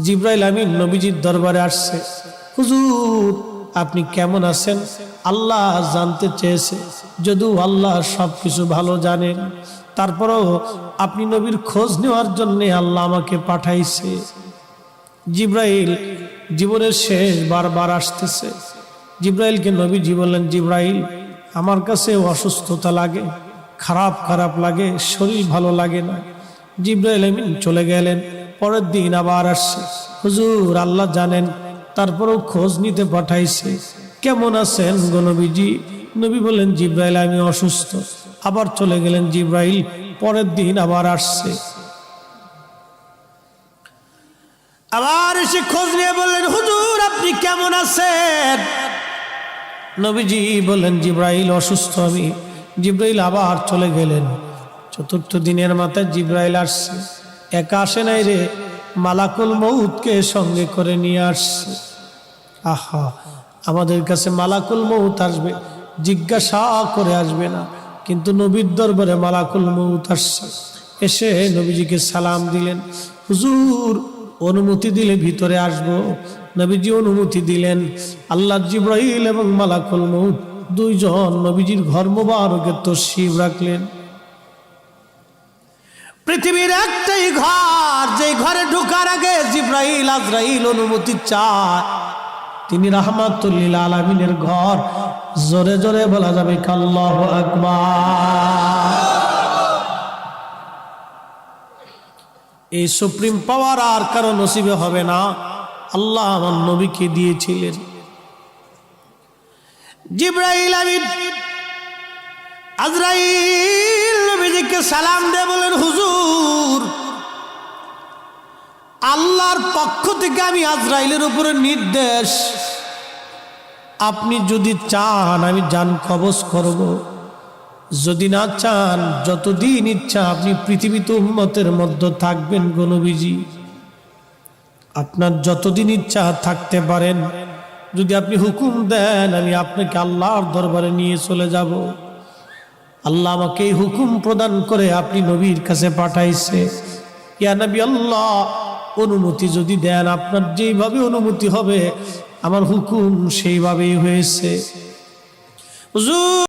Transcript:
জিবরাইল আমিন নবীজির দরবারে আসছে। হুজুর আপনি কেমন আছেন? আল্লাহ জানতে চেয়েছে। যদিও আল্লাহ সবকিছু ভালো জানেন, তারপরও আপনি নবীর খোঁজ নেওয়ার জন্য আল্লাহ আমাকে পাঠাইছে। জিবরাইল জীবনের শেষ বারবার আসতেছে। জিবরাইলকে নবীজি বললেন, জিবরাইল আমার কাছে অসুস্থতা লাগে, খারাপ খারাপ লাগে, শরীর ভালো লাগে না। জিবরাইল আমিন চলে গেলেন। পরের দিন আবার আসছে। হুজুর আল্লাহ জানেন, তারপরেও খোঁজ নিতে পাঠাইছে। কেমন আছেন গো নবীজি? নবী বললেন, জিবরাইল আমি অসুস্থ। আবার চলে গেলেন জিবরাইল। পরের দিন আবার আসছে। আবার এসে খোঁজ নিয়ে বললেন, হুজুর আপনি কেমন আছেন? নবীজি বললেন, জিবরাইল অসুস্থ আমি। জিবরাইল আবার চলে গেলেন। চতুর্থ দিনের মাথায় জিবরাইল আসছে। একা আসে নাই রে, মালাকুল মউতকে সঙ্গে করে নিয়ে আসছে। আহা, আমাদের কাছে মালাকুল মউত আসবে, জিজ্ঞাসা করে আসবে না, কিন্তু নবীর দরবারে মালাকুল মউত আসছে। এসে নবীজিকে সালাম দিলেন। হুজুর অনুমতি দিলে ভিতরে আসব। নবীজি অনুমতি দিলেন। আল্লাহ জিবরাইল এবং মালাকুল মউত দুইজন নবীজির ঘর মোবারকে তশরিফ রাখলেন। পৃথিবীর একটাই ঘর, যে ঘরে ঢোকার আগে জিবরাইল আজরাইল অনুমতি চায়, তিনি রাহমাতুল লিল আলামিনের ঘর। জোরে জোরে বলা যাবে আল্লাহু আকবার। এই সুপ্রিম পাওয়ার আর কারো নসিবে হবে না, আল্লাহ আমার নবীকে দিয়েছিলেন। জিবরাইল আমিন আজরাইল নবীজিকে সালাম দিয়ে বলেন, হুজুর আল্লাহর পক্ষ থেকে আমি আজরাইলের উপরে নির্দেশ, আপনি যদি চান আমি জান কবজ করব, যদি না চান যতদিন ইচ্ছা আপনি পৃথিবীতে উম্মতের মধ্যে থাকবেন গো নবীজি। আপনার যতদিন ইচ্ছা থাকতে পারেন, যদি আপনি হুকুম দেন আমি আপনাকে আল্লাহর দরবারে নিয়ে চলে যাব। আল্লাহ আমাকে এই হুকুম প্রদান করে আপনি নবীর কাছে পাঠাইছে। ইয়া নবী আল্লাহ, অনুমতি যদি দেন, আপনার যেইভাবে অনুমতি হবে আমার হুকুম সেইভাবেই হয়েছে। হুজুর